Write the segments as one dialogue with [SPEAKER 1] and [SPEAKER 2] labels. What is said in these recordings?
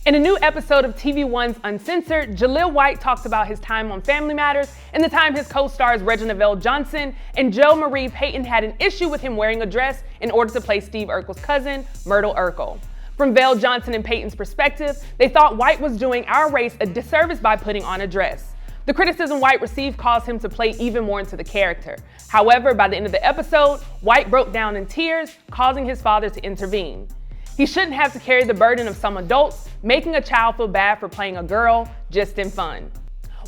[SPEAKER 1] In a new episode of TV One's Uncensored, Jaleel White talks about his time on Family Matters and the time his co-stars Reginald Johnson and Jo Marie Payton had an issue with him wearing a dress in order to play Steve Urkel's cousin, Myrtle Urkel. From Vale Johnson and Payton's perspective, they thought White was doing our race a disservice by putting on a dress. The criticism White received caused him to play even more into the character. However, by the end of the episode, White broke down in tears, causing his father to intervene. He shouldn't have to carry the burden of some adults, making a child feel bad for playing a girl just in fun.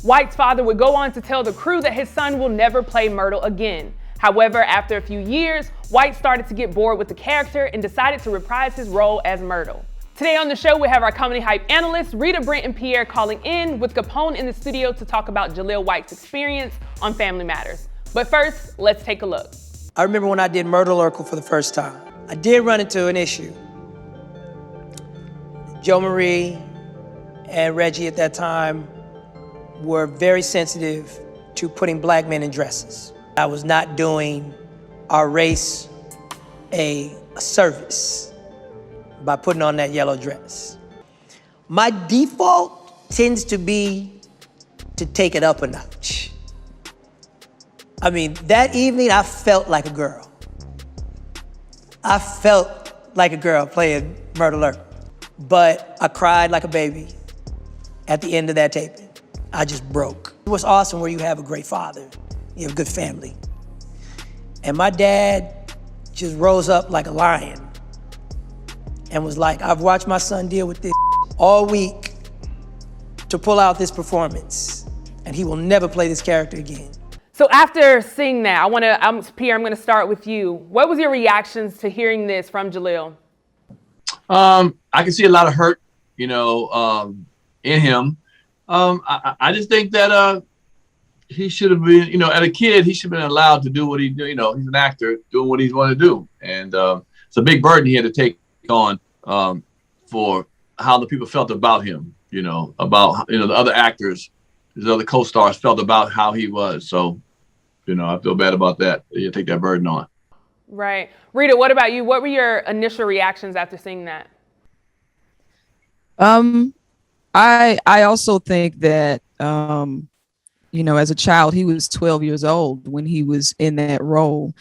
[SPEAKER 1] White's father would go on to tell the crew that his son will never play Myrtle again. However, after a few years, White started to get bored with the character and decided to reprise his role as Myrtle. Today on the show, we have our comedy hype analysts, Rita, Brent, and Pierre calling in, with Capone in the studio to talk about Jaleel White's experience on Family Matters. But first, let's take a look.
[SPEAKER 2] I remember when I did Myrtle Urkel for the first time. I did run into an issue. Jo Marie and Reggie at that time were very sensitive to putting black men in dresses. I was not doing our race a service by putting on that yellow dress. My default tends to be to take it up a notch. I mean, that evening I felt like a girl. I felt like a girl playing Myrtle Urkel. But I cried like a baby at the end of that taping. I just broke. It was awesome where you have a great father, you have a good family. And my dad just rose up like a lion and was like, I've watched my son deal with this all week to pull out this performance, and he will never play this character again.
[SPEAKER 1] So after seeing that, Pierre, I'm gonna start with you. What was your reactions to hearing this from Jaleel?
[SPEAKER 3] I can see a lot of hurt, in him. I just think that he should have been, as a kid, he should have been allowed to do what he do. He's an actor doing what he's want to do. And it's a big burden he had to take on for how the people felt about him, about, the other actors, his other co-stars felt about how he was. So, I feel bad about that. You take that burden on.
[SPEAKER 1] Right. Rita, what about you? What were your initial reactions after seeing that?
[SPEAKER 4] I also think that, as a child, he was 12 years old when he was in that role.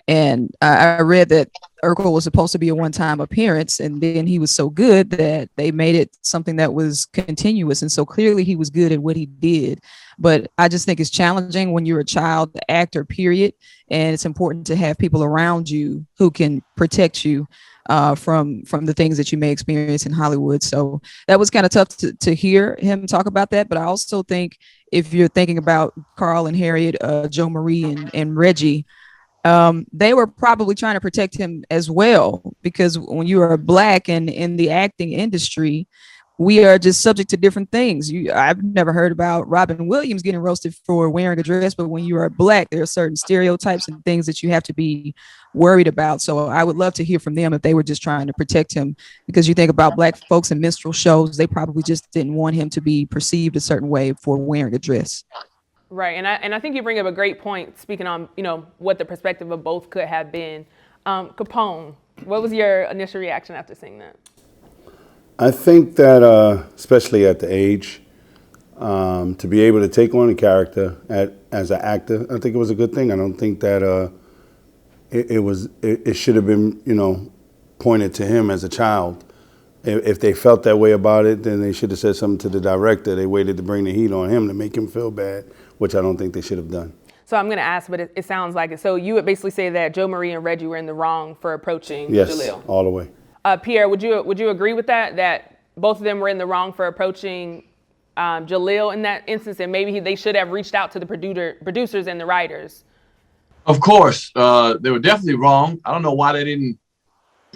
[SPEAKER 4] And I read that Urkel was supposed to be a one-time appearance, and then he was so good that they made it something that was continuous. And so clearly he was good at what he did. But I just think it's challenging when you're a child actor, period. And it's important to have people around you who can protect you from the things that you may experience in Hollywood. So that was kind of tough to hear him talk about that. But I also think if you're thinking about Carl and Harriet, Jo Marie and Reggie, they were probably trying to protect him as well, because when you are black and in the acting industry, we are just subject to different things. I've never heard about Robin Williams getting roasted for wearing a dress, but when you are black, there are certain stereotypes and things that you have to be worried about. So I would love to hear from them if they were just trying to protect him, because you think about black folks in minstrel shows, they probably just didn't want him to be perceived a certain way for wearing a dress.
[SPEAKER 1] Right, and I think you bring up a great point, speaking on, what the perspective of both could have been. Capone, what was your initial reaction after seeing that?
[SPEAKER 5] I think that, especially at the age, to be able to take on a character as an actor, I think it was a good thing. I don't think that it should have been, pointed to him as a child. If they felt that way about it, then they should have said something to the director. They waited to bring the heat on him to make him feel bad, which I don't think they should have done.
[SPEAKER 1] So I'm going to ask, but it sounds like it. So you would basically say that Jo Marie and Reggie were in the wrong for approaching Jaleel?
[SPEAKER 5] Yes, all the way.
[SPEAKER 1] Pierre, would you agree with that both of them were in the wrong for approaching Jaleel in that instance, and maybe they should have reached out to the producers and the writers?
[SPEAKER 3] Of course, they were definitely wrong. I don't know why they didn't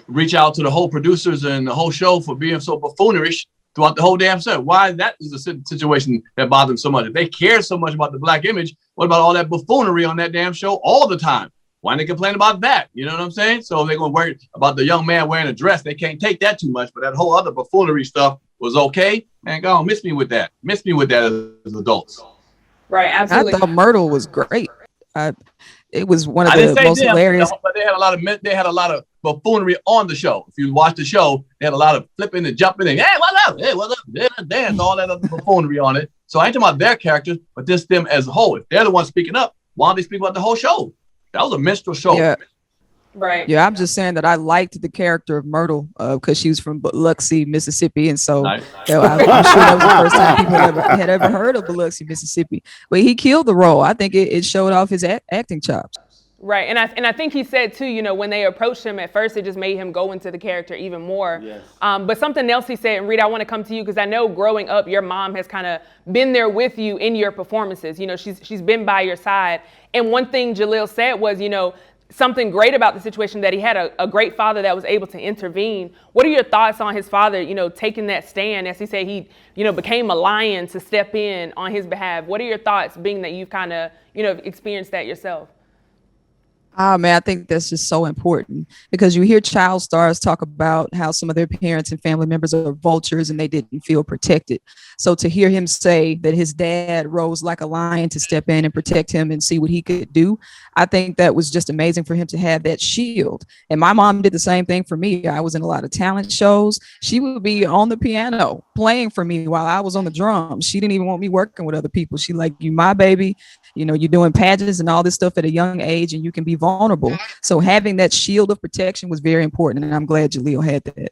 [SPEAKER 3] reach out to the whole producers and the whole show for being so buffoonish throughout the whole damn set. Why that is a situation that bothers them so much. If they care so much about the black image, what about all that buffoonery on that damn show all the time? Why they complain about that? You know what I'm saying? So if they're going to worry about the young man wearing a dress, they can't take that too much. But that whole other buffoonery stuff was okay. Man, go on, miss me with that. Miss me with that as adults.
[SPEAKER 1] Right, absolutely.
[SPEAKER 4] I thought Myrtle was great. It was one of the most hilarious.
[SPEAKER 3] But they had a lot of buffoonery on the show. If you watch the show, they had a lot of flipping and jumping and, hey, what's up? Hey, what's up? Yeah, dance, all that other buffoonery on it. So I ain't talking about their characters, but just them as a whole. If they're the ones speaking up, why don't they speak about the whole show? That was a minstrel show.
[SPEAKER 4] Yeah.
[SPEAKER 1] Right.
[SPEAKER 4] Yeah, I'm just saying that I liked the character of Myrtle because she was from Biloxi, Mississippi, and so
[SPEAKER 3] Nice.
[SPEAKER 4] I'm sure that was the first time people had ever heard of Biloxi, Mississippi. But he killed the role. I think it showed off his acting chops.
[SPEAKER 1] Right, and I think he said too, you know, when they approached him at first, it just made him go into the character even more.
[SPEAKER 5] Yes.
[SPEAKER 1] But something else he said, and Rita, I want to come to you because I know growing up, your mom has kind of been there with you in your performances. You know, she's been by your side. And one thing Jaleel said was, you know, something great about the situation that he had a great father that was able to intervene. What are your thoughts on his father, you know, taking that stand, as he said he, you know, became a lion to step in on his behalf? What are your thoughts, being that you've kind of, you know, experienced that yourself?
[SPEAKER 4] Oh man, I think that's just so important because you hear child stars talk about how some of their parents and family members are vultures and they didn't feel protected. So to hear him say that his dad rose like a lion to step in and protect him and see what he could do, I think that was just amazing for him to have that shield. And my mom did the same thing for me. I was in a lot of talent shows. She would be on the piano playing for me while I was on the drums. She didn't even want me working with other people. She like, you my baby, you know, you're doing pageants and all this stuff at a young age and you can be vulnerable. So having that shield of protection was very important. And I'm glad Jaleel had that.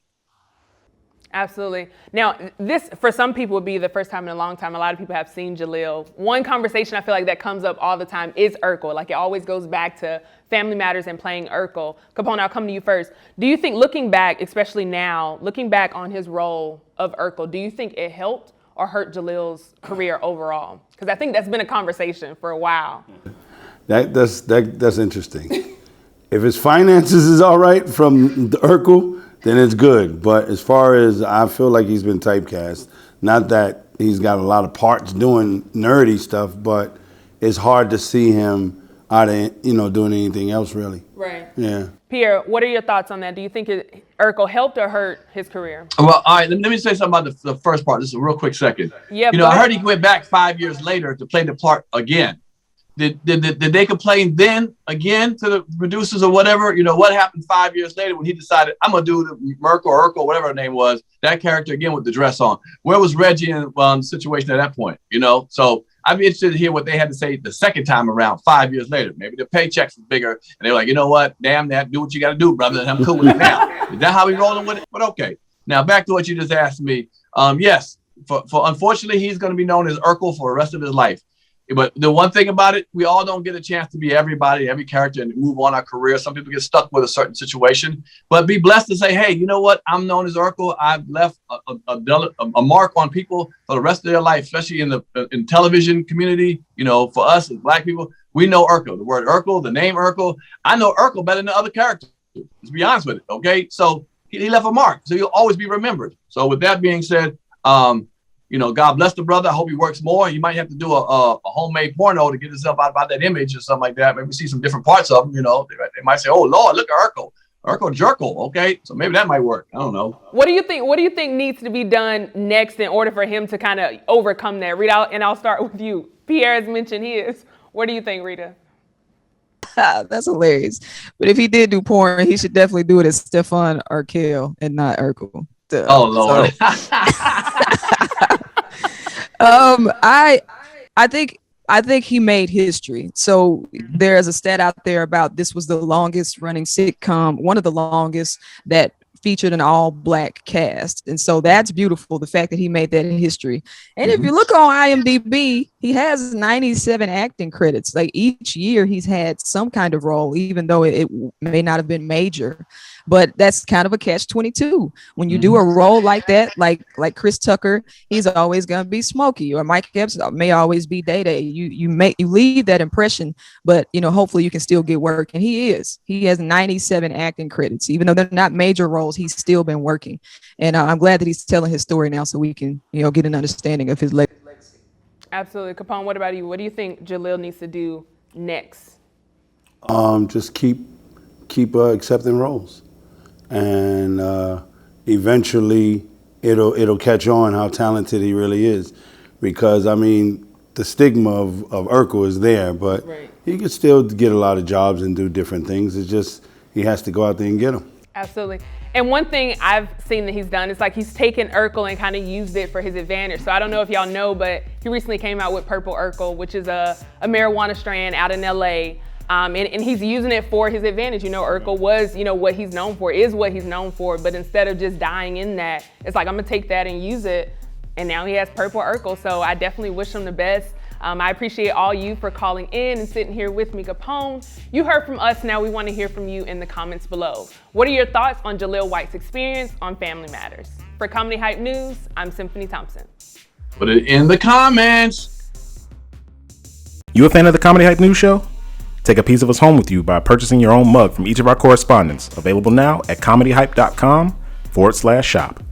[SPEAKER 1] Absolutely. Now, this, for some people, would be the first time in a long time. A lot of people have seen Jaleel. One conversation I feel like that comes up all the time is Urkel. Like, it always goes back to Family Matters and playing Urkel. Capone, I'll come to you first. Do you think, looking back, especially now, looking back on his role of Urkel, do you think it helped or hurt Jaleel's career overall? Because I think that's been a conversation for a while.
[SPEAKER 5] That's interesting. If his finances is all right from the Urkel, then it's good. But as far as, I feel like he's been typecast. Not that he's got a lot of parts doing nerdy stuff, but it's hard to see him out of, you know, doing anything else really.
[SPEAKER 1] Right.
[SPEAKER 5] Yeah.
[SPEAKER 1] Pierre, what are your thoughts on that? Do you think Urkel helped or hurt his career?
[SPEAKER 3] Well, all right, let me say something about the first part. This is a real quick second.
[SPEAKER 1] Yeah,
[SPEAKER 3] you know, I heard he went back 5 years later to play the part again. Did they complain then again to the producers or whatever? You know, what happened 5 years later when he decided, I'm going to do the Merkel or Urkel, whatever her name was, that character again with the dress on? Where was Reggie in the situation at that point? You know, so I'd be interested to hear what they had to say the second time around 5 years later. Maybe the paychecks was bigger and they were like, you know what, damn that, do what you got to do, brother. And I'm cool with it now. Is that how we rolling with it? But okay. Now back to what you just asked me. Yes, for unfortunately, he's going to be known as Urkel for the rest of his life. But the one thing about it, we all don't get a chance to be everybody, every character, and move on our career. Some people get stuck with a certain situation, but be blessed to say, hey, you know what? I'm known as Urkel. I've left a mark on people for the rest of their life, especially in the television community. You know, for us as Black people, we know Urkel. The word Urkel, the name Urkel. I know Urkel better than the other characters. Let's be honest with it. Okay, so he left a mark, so he'll always be remembered. So with that being said, you know, God bless the brother. I hope he works more. He might have to do a homemade porno to get himself out about that image or something like that. Maybe see some different parts of him. You know, they might say, "Oh Lord, look at Urkel, Jerkel." Okay, so maybe that might work. I don't know.
[SPEAKER 1] What do you think? What do you think needs to be done next in order for him to kind of overcome that? Rita, and I'll start with you. Pierre has mentioned his. What do you think, Rita?
[SPEAKER 4] That's hilarious. But if he did do porn, he should definitely do it as Stefan Urkel and not Urkel.
[SPEAKER 3] Oh Lord.
[SPEAKER 4] I think he made history. So there's a stat out there about this was the longest running sitcom, one of the longest that featured an all Black cast. And so that's beautiful, the fact that he made that history. And if you look on IMDb, he has 97 acting credits. Like each year he's had some kind of role, even though it may not have been major. But that's kind of a catch-22. When you do a role like that, like Chris Tucker, he's always going to be Smokey, or Mike Epps may always be Day-Day. You leave that impression, but you know, hopefully you can still get work. And he has 97 acting credits, even though they're not major roles. He's still been working, and I'm glad that he's telling his story now, so we can, you know, get an understanding of his legacy.
[SPEAKER 1] Absolutely, Capone. What about you? What do you think Jaleel needs to do next?
[SPEAKER 5] Just keep accepting roles. And eventually it'll catch on how talented he really is, because I mean the stigma of Urkel is there, but he can still get a lot of jobs and do different things. It's just he has to go out there and get them.
[SPEAKER 1] Absolutely. And one thing I've seen that he's done is like he's taken Urkel and kind of used it for his advantage. So I don't know if y'all know, but he recently came out with Purple Urkel, which is a marijuana strand out in LA. And he's using it for his advantage. You know, Urkel was, what he's known for, is what he's known for. But instead of just dying in that, it's like, I'm gonna take that and use it. And now he has Purple Urkel. So I definitely wish him the best. I appreciate all you for calling in and sitting here with me, Capone. You heard from us, now we want to hear from you in the comments below. What are your thoughts on Jaleel White's experience on Family Matters? For Comedy Hype News, I'm Symphony Thompson.
[SPEAKER 3] Put it in the comments.
[SPEAKER 6] You a fan of the Comedy Hype News Show? Take a piece of us home with you by purchasing your own mug from each of our correspondents. Available now at comedyhype.com/shop.